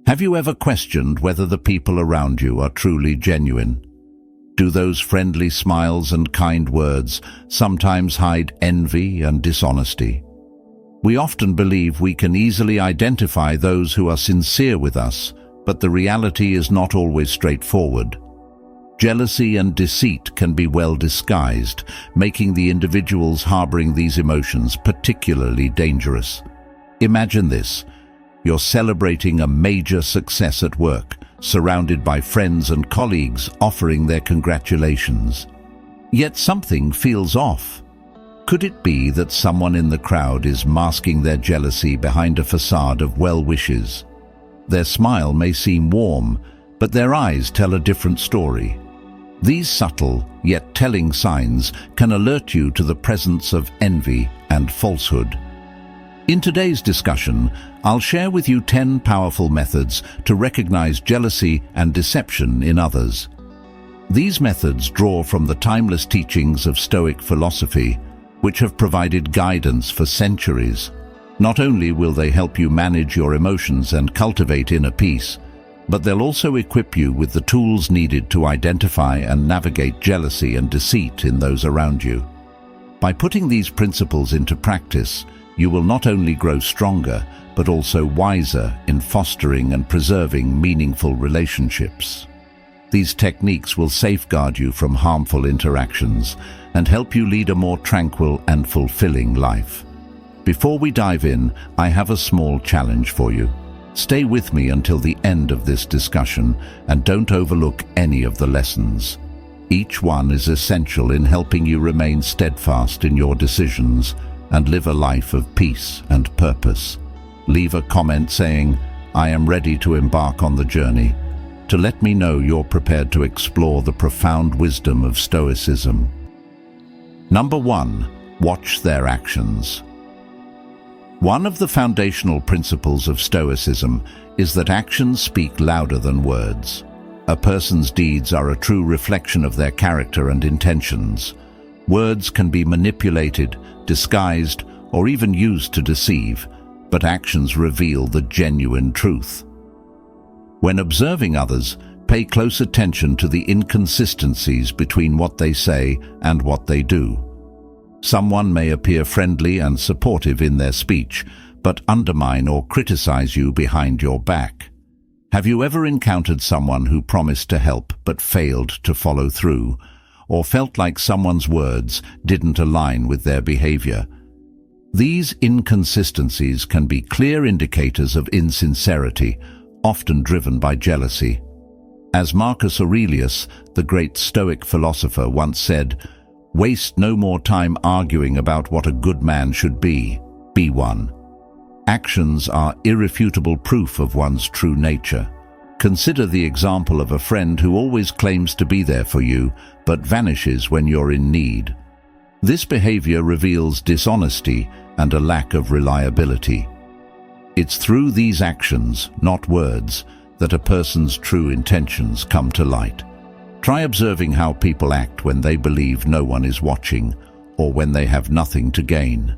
Have you ever questioned whether the people around you are truly genuine? Do those friendly smiles and kind words sometimes hide envy and dishonesty? We often believe we can easily identify those who are sincere with us, but the reality is not always straightforward. Jealousy and deceit can be well disguised, making the individuals harboring these emotions particularly dangerous. Imagine this. You're celebrating a major success at work, surrounded by friends and colleagues offering their congratulations. Yet something feels off. Could it be that someone in the crowd is masking their jealousy behind a facade of well wishes? Their smile may seem warm, but their eyes tell a different story. These subtle, yet telling signs can alert you to the presence of envy and falsehood. In today's discussion, I'll share with you 10 powerful methods to recognize jealousy and deception in others. These methods draw from the timeless teachings of Stoic philosophy, which have provided guidance for centuries. Not only will they help you manage your emotions and cultivate inner peace, but they'll also equip you with the tools needed to identify and navigate jealousy and deceit in those around you. By putting these principles into practice, you will not only grow stronger, but also wiser in fostering and preserving meaningful relationships. These techniques will safeguard you from harmful interactions and help you lead a more tranquil and fulfilling life. Before we dive in, I have a small challenge for you. Stay with me until the end of this discussion and don't overlook any of the lessons. Each one is essential in helping you remain steadfast in your decisions and live a life of peace and purpose. Leave a comment saying, "I am ready to embark on the journey," to let me know you're prepared to explore the profound wisdom of Stoicism. Number 1. Watch their actions. One of the foundational principles of Stoicism is that actions speak louder than words. A person's deeds are a true reflection of their character and intentions. Words can be manipulated, disguised, or even used to deceive, but actions reveal the genuine truth. When observing others, pay close attention to the inconsistencies between what they say and what they do. Someone may appear friendly and supportive in their speech, but undermine or criticize you behind your back. Have you ever encountered someone who promised to help but failed to follow through, or felt like someone's words didn't align with their behavior? These inconsistencies can be clear indicators of insincerity, often driven by jealousy. As Marcus Aurelius, the great Stoic philosopher, once said, "Waste no more time arguing about what a good man should be one." Actions are irrefutable proof of one's true nature. Consider the example of a friend who always claims to be there for you, but vanishes when you're in need. This behavior reveals dishonesty and a lack of reliability. It's through these actions, not words, that a person's true intentions come to light. Try observing how people act when they believe no one is watching, or when they have nothing to gain.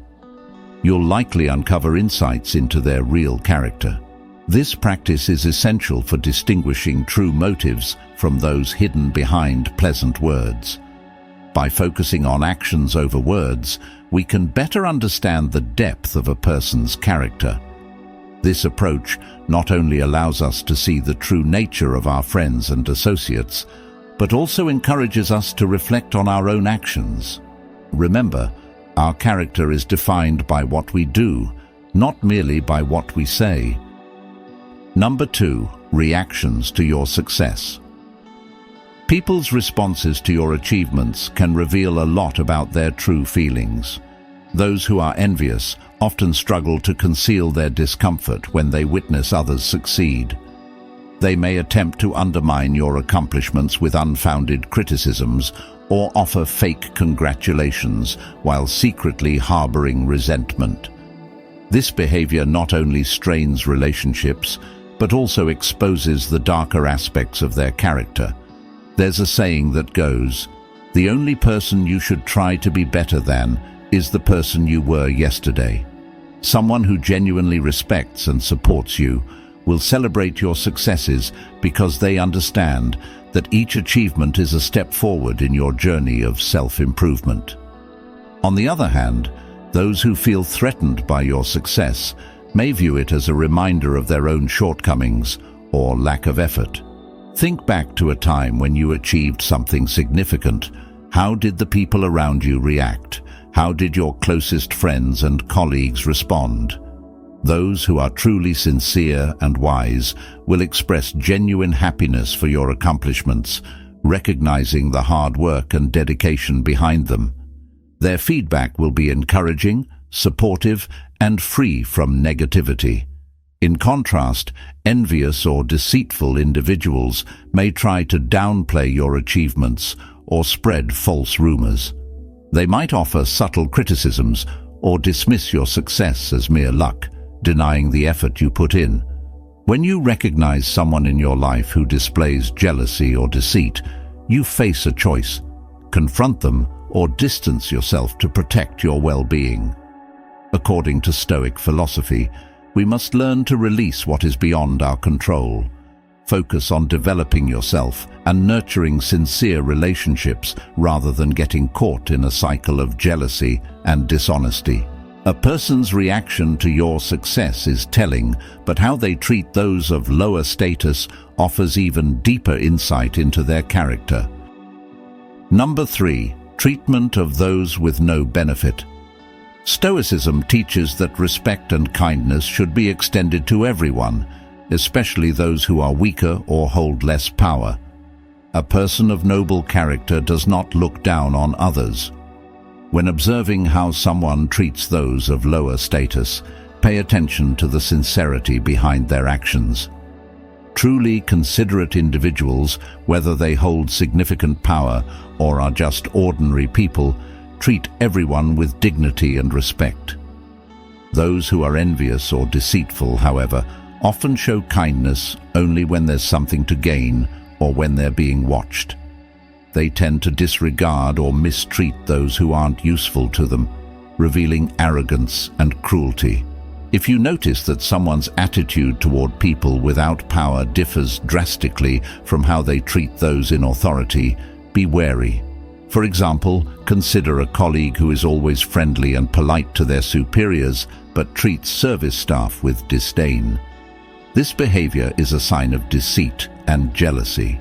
You'll likely uncover insights into their real character. This practice is essential for distinguishing true motives from those hidden behind pleasant words. By focusing on actions over words, we can better understand the depth of a person's character. This approach not only allows us to see the true nature of our friends and associates, but also encourages us to reflect on our own actions. Remember, our character is defined by what we do, not merely by what we say. Number 2. Reactions to your success. People's responses to your achievements can reveal a lot about their true feelings. Those who are envious often struggle to conceal their discomfort when they witness others succeed. They may attempt to undermine your accomplishments with unfounded criticisms or offer fake congratulations while secretly harboring resentment. This behavior not only strains relationships, but also exposes the darker aspects of their character. There's a saying that goes, "The only person you should try to be better than is the person you were yesterday." Someone who genuinely respects and supports you will celebrate your successes because they understand that each achievement is a step forward in your journey of self-improvement. On the other hand, those who feel threatened by your success may view it as a reminder of their own shortcomings or lack of effort. Think back to a time when you achieved something significant. How did the people around you react? How did your closest friends and colleagues respond? Those who are truly sincere and wise will express genuine happiness for your accomplishments, recognizing the hard work and dedication behind them. Their feedback will be encouraging, supportive, and free from negativity. In contrast, envious or deceitful individuals may try to downplay your achievements or spread false rumors. They might offer subtle criticisms or dismiss your success as mere luck, denying the effort you put in. When you recognize someone in your life who displays jealousy or deceit, you face a choice: confront them or distance yourself to protect your well-being. According to Stoic philosophy, we must learn to release what is beyond our control. Focus on developing yourself and nurturing sincere relationships rather than getting caught in a cycle of jealousy and dishonesty. A person's reaction to your success is telling, but how they treat those of lower status offers even deeper insight into their character. Number 3. Treatment of those with no benefit. Stoicism teaches that respect and kindness should be extended to everyone, especially those who are weaker or hold less power. A person of noble character does not look down on others. When observing how someone treats those of lower status, pay attention to the sincerity behind their actions. Truly considerate individuals, whether they hold significant power or are just ordinary people, treat everyone with dignity and respect. Those who are envious or deceitful, however, often show kindness only when there's something to gain or when they're being watched. They tend to disregard or mistreat those who aren't useful to them, revealing arrogance and cruelty. If you notice that someone's attitude toward people without power differs drastically from how they treat those in authority, be wary. For example, consider a colleague who is always friendly and polite to their superiors but treats service staff with disdain. This behavior is a sign of deceit and jealousy.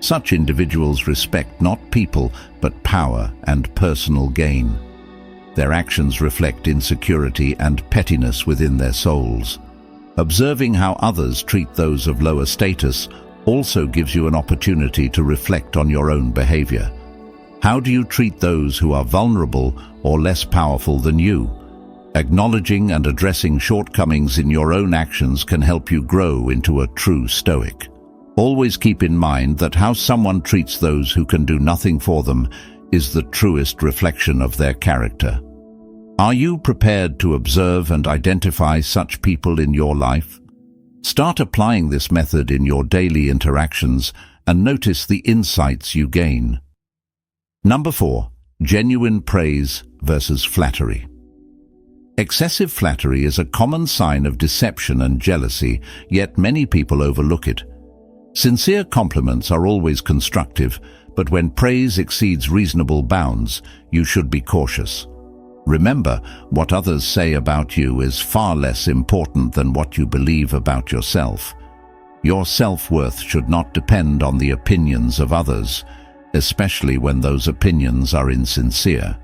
Such individuals respect not people but power and personal gain. Their actions reflect insecurity and pettiness within their souls. Observing how others treat those of lower status also gives you an opportunity to reflect on your own behavior. How do you treat those who are vulnerable or less powerful than you? Acknowledging and addressing shortcomings in your own actions can help you grow into a true Stoic. Always keep in mind that how someone treats those who can do nothing for them is the truest reflection of their character. Are you prepared to observe and identify such people in your life? Start applying this method in your daily interactions and notice the insights you gain. Number 4. Genuine praise versus flattery. Excessive flattery is a common sign of deception and jealousy, yet many people overlook it. Sincere compliments are always constructive, but when praise exceeds reasonable bounds, you should be cautious. Remember, what others say about you is far less important than what you believe about yourself. Your self-worth should not depend on the opinions of others, especially when those opinions are insincere.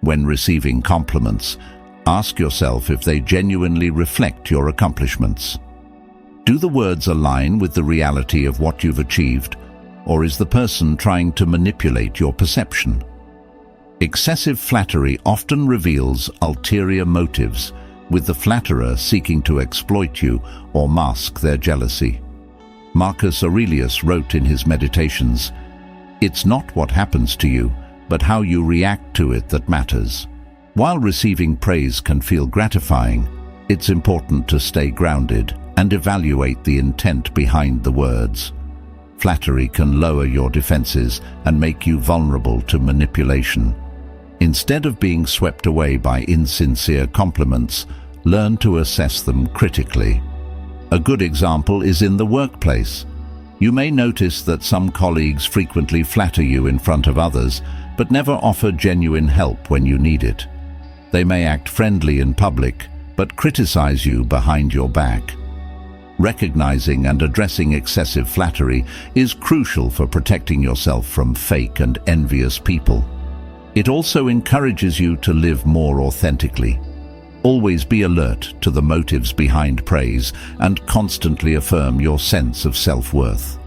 When receiving compliments, ask yourself if they genuinely reflect your accomplishments. Do the words align with the reality of what you've achieved, or is the person trying to manipulate your perception? Excessive flattery often reveals ulterior motives, with the flatterer seeking to exploit you or mask their jealousy. Marcus Aurelius wrote in his Meditations, "It's not what happens to you, but how you react to it that matters." While receiving praise can feel gratifying, it's important to stay grounded and evaluate the intent behind the words. Flattery can lower your defenses and make you vulnerable to manipulation. Instead of being swept away by insincere compliments, learn to assess them critically. A good example is in the workplace. You may notice that some colleagues frequently flatter you in front of others, but never offer genuine help when you need it. They may act friendly in public, but criticize you behind your back. Recognizing and addressing excessive flattery is crucial for protecting yourself from fake and envious people. It also encourages you to live more authentically. Always be alert to the motives behind praise and constantly affirm your sense of self-worth.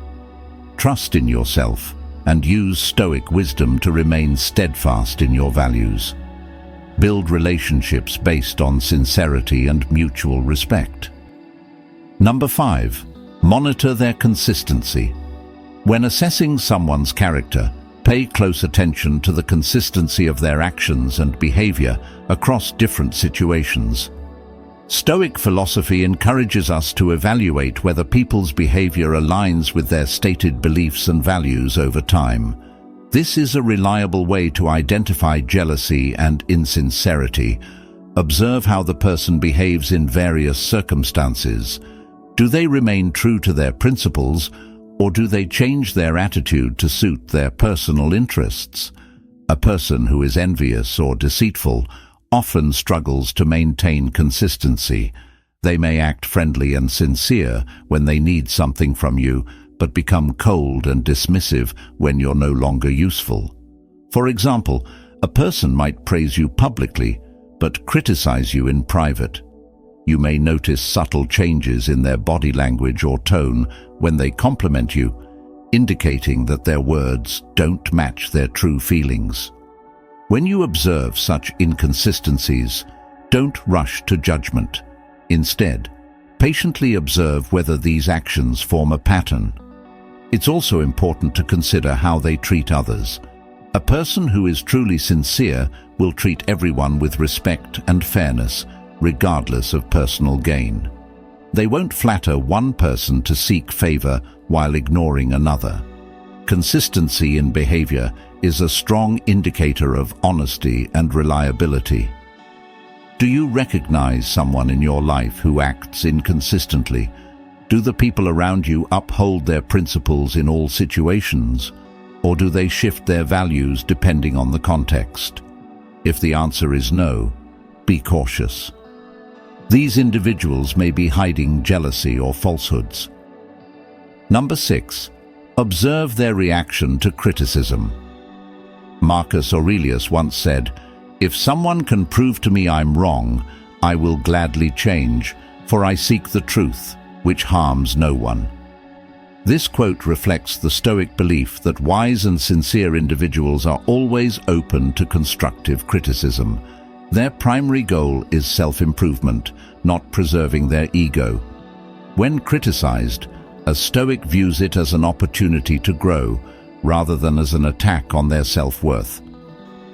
Trust in yourself and use Stoic wisdom to remain steadfast in your values. Build relationships based on sincerity and mutual respect. Number 5. Monitor their consistency. When assessing someone's character, pay close attention to the consistency of their actions and behavior across different situations. Stoic philosophy encourages us to evaluate whether people's behavior aligns with their stated beliefs and values over time. This is a reliable way to identify jealousy and insincerity. Observe how the person behaves in various circumstances. Do they remain true to their principles, or do they change their attitude to suit their personal interests? A person who is envious or deceitful often struggles to maintain consistency. They may act friendly and sincere when they need something from you, but become cold and dismissive when you're no longer useful. For example, a person might praise you publicly, but criticize you in private. You may notice subtle changes in their body language or tone when they compliment you, indicating that their words don't match their true feelings. When you observe such inconsistencies, don't rush to judgment. Instead, patiently observe whether these actions form a pattern. It's also important to consider how they treat others. A person who is truly sincere will treat everyone with respect and fairness, regardless of personal gain. They won't flatter one person to seek favor while ignoring another. Consistency in behavior is a strong indicator of honesty and reliability. Do you recognize someone in your life who acts inconsistently? Do the people around you uphold their principles in all situations, or do they shift their values depending on the context? If the answer is no, be cautious. These individuals may be hiding jealousy or falsehoods. Number 6. Observe their reaction to criticism. Marcus Aurelius once said, "If someone can prove to me I'm wrong, I will gladly change, for I seek the truth, which harms no one." This quote reflects the Stoic belief that wise and sincere individuals are always open to constructive criticism. Their primary goal is self-improvement, not preserving their ego. When criticized, a Stoic views it as an opportunity to grow, rather than as an attack on their self-worth.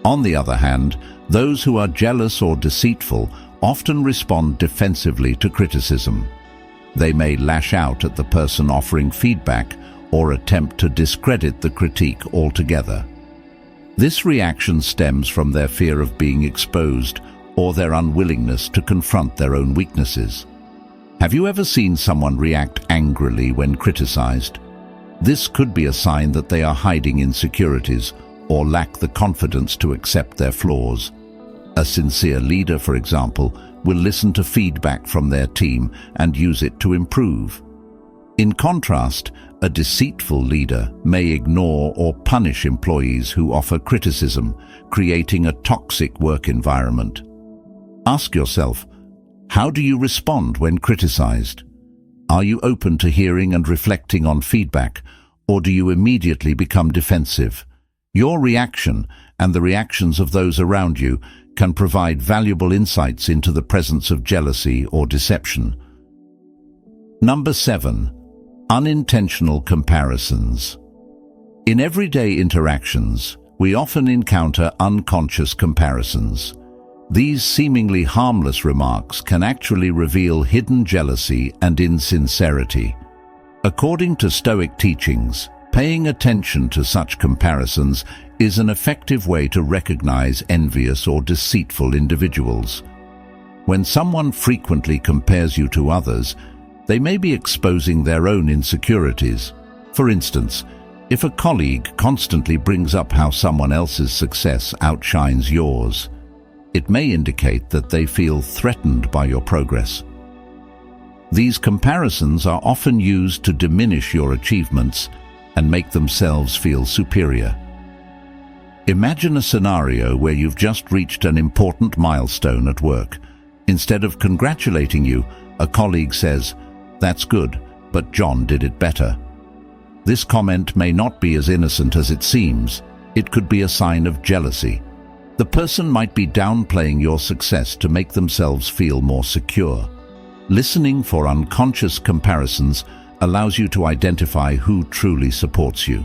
On the other hand, those who are jealous or deceitful often respond defensively to criticism. They may lash out at the person offering feedback or attempt to discredit the critique altogether. This reaction stems from their fear of being exposed or their unwillingness to confront their own weaknesses. Have you ever seen someone react angrily when criticized? This could be a sign that they are hiding insecurities or lack the confidence to accept their flaws. A sincere leader, for example, will listen to feedback from their team and use it to improve. In contrast, a deceitful leader may ignore or punish employees who offer criticism, creating a toxic work environment. Ask yourself, how do you respond when criticized? Are you open to hearing and reflecting on feedback, or do you immediately become defensive? Your reaction and the reactions of those around you can provide valuable insights into the presence of jealousy or deception. Number 7. Unintentional comparisons. In everyday interactions, we often encounter unconscious comparisons. These seemingly harmless remarks can actually reveal hidden jealousy and insincerity. According to Stoic teachings, paying attention to such comparisons is an effective way to recognize envious or deceitful individuals. When someone frequently compares you to others, They may be exposing their own insecurities. For instance, if a colleague constantly brings up how someone else's success outshines yours, it may indicate that they feel threatened by your progress. These comparisons are often used to diminish your achievements and make themselves feel superior. Imagine a scenario where you've just reached an important milestone at work. Instead of congratulating you, a colleague says, "That's good, but John did it better." This comment may not be as innocent as it seems. It could be a sign of jealousy. The person might be downplaying your success to make themselves feel more secure. Listening for unconscious comparisons allows you to identify who truly supports you.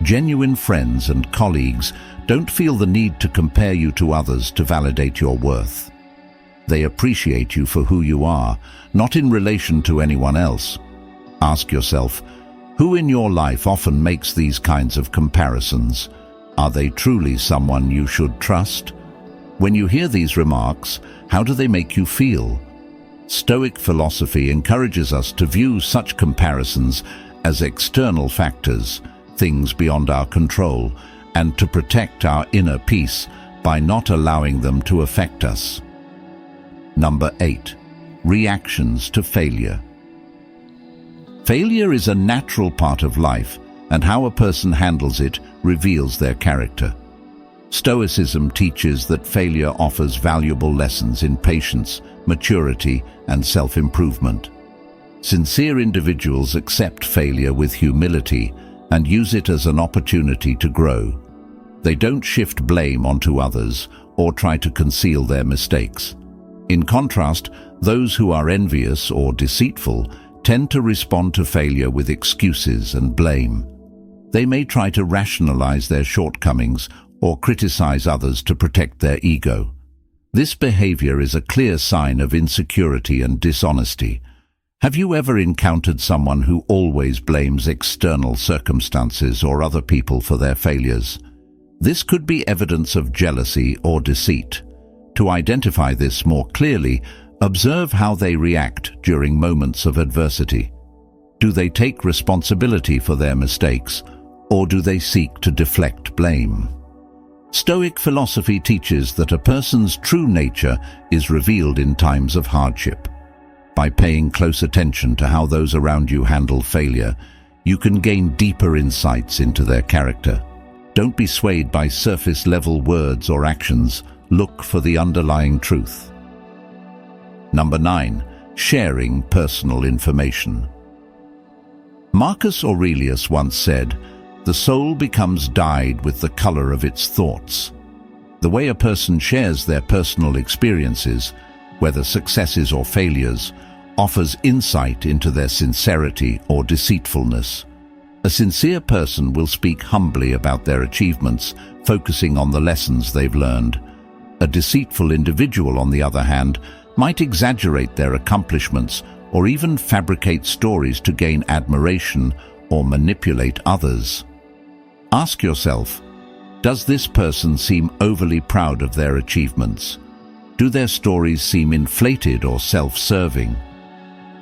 Genuine friends and colleagues don't feel the need to compare you to others to validate your worth. They appreciate you for who you are, not in relation to anyone else. Ask yourself, who in your life often makes these kinds of comparisons? Are they truly someone you should trust? When you hear these remarks, how do they make you feel? Stoic philosophy encourages us to view such comparisons as external factors, things beyond our control, and to protect our inner peace by not allowing them to affect us. Number 8. Reactions to failure. Failure is a natural part of life, and how a person handles it reveals their character. Stoicism teaches that failure offers valuable lessons in patience, maturity, and self-improvement. Sincere individuals accept failure with humility and use it as an opportunity to grow. They don't shift blame onto others or try to conceal their mistakes. In contrast, those who are envious or deceitful tend to respond to failure with excuses and blame. They may try to rationalize their shortcomings or criticize others to protect their ego. This behavior is a clear sign of insecurity and dishonesty. Have you ever encountered someone who always blames external circumstances or other people for their failures? This could be evidence of jealousy or deceit. To identify this more clearly, observe how they react during moments of adversity. Do they take responsibility for their mistakes, or do they seek to deflect blame? Stoic philosophy teaches that a person's true nature is revealed in times of hardship. By paying close attention to how those around you handle failure, you can gain deeper insights into their character. Don't be swayed by surface-level words or actions. Look for the underlying truth. Number 9. Sharing personal information. Marcus Aurelius once said, "The soul becomes dyed with the color of its thoughts." The way a person shares their personal experiences, whether successes or failures, offers insight into their sincerity or deceitfulness. A sincere person will speak humbly about their achievements, focusing on the lessons they've learned. A deceitful individual, on the other hand, might exaggerate their accomplishments or even fabricate stories to gain admiration or manipulate others. Ask yourself, does this person seem overly proud of their achievements? Do their stories seem inflated or self-serving?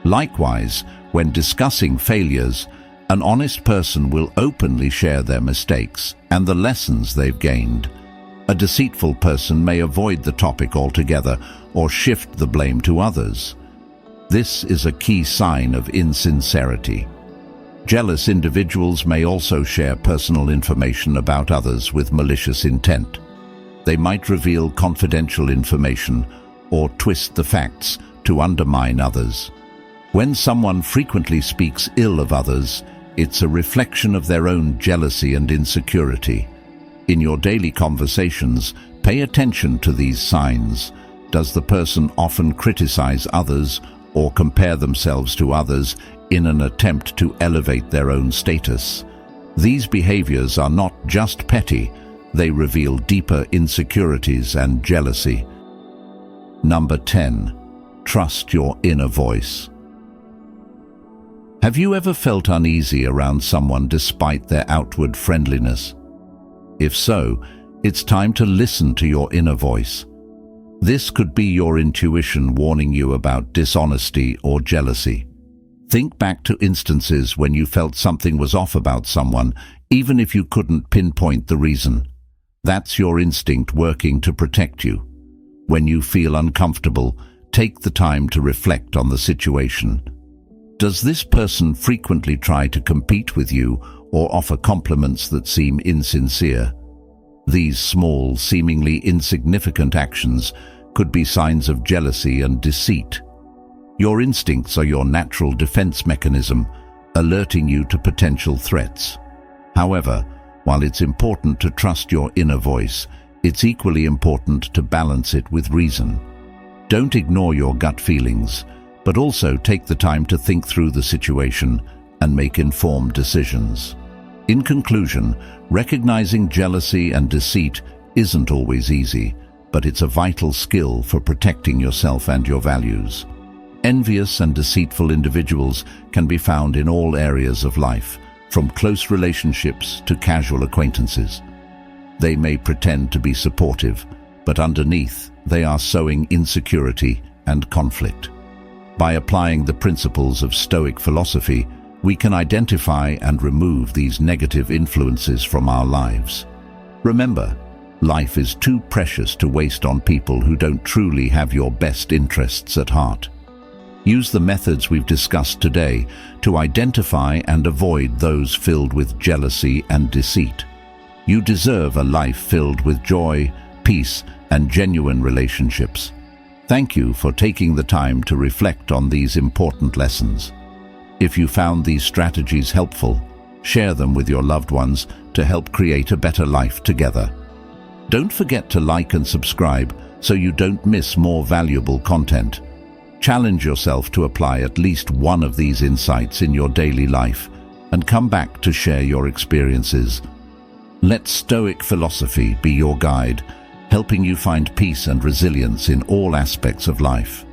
Likewise, when discussing failures, an honest person will openly share their mistakes and the lessons they've gained. A deceitful person may avoid the topic altogether or shift the blame to others. This is a key sign of insincerity. Jealous individuals may also share personal information about others with malicious intent. They might reveal confidential information or twist the facts to undermine others. When someone frequently speaks ill of others, it's a reflection of their own jealousy and insecurity. In your daily conversations, pay attention to these signs. Does the person often criticize others or compare themselves to others in an attempt to elevate their own status? These behaviors are not just petty, they reveal deeper insecurities and jealousy. Number 10. Trust your inner voice. Have you ever felt uneasy around someone despite their outward friendliness? If so, it's time to listen to your inner voice. This could be your intuition warning you about dishonesty or jealousy. Think back to instances when you felt something was off about someone, even if you couldn't pinpoint the reason. That's your instinct working to protect you. When you feel uncomfortable, take the time to reflect on the situation. Does this person frequently try to compete with you or offer compliments that seem insincere? These small, seemingly insignificant actions could be signs of jealousy and deceit. Your instincts are your natural defense mechanism, alerting you to potential threats. However, while it's important to trust your inner voice, it's equally important to balance it with reason. Don't ignore your gut feelings, but also take the time to think through the situation and make informed decisions. In conclusion, recognizing jealousy and deceit isn't always easy, but it's a vital skill for protecting yourself and your values. Envious and deceitful individuals can be found in all areas of life, from close relationships to casual acquaintances. They may pretend to be supportive, but underneath, they are sowing insecurity and conflict. By applying the principles of Stoic philosophy, we can identify and remove these negative influences from our lives. Remember, life is too precious to waste on people who don't truly have your best interests at heart. Use the methods we've discussed today to identify and avoid those filled with jealousy and deceit. You deserve a life filled with joy, peace, and genuine relationships. Thank you for taking the time to reflect on these important lessons. If you found these strategies helpful, share them with your loved ones to help create a better life together. Don't forget to like and subscribe so you don't miss more valuable content. Challenge yourself to apply at least one of these insights in your daily life and come back to share your experiences. Let Stoic philosophy be your guide, helping you find peace and resilience in all aspects of life.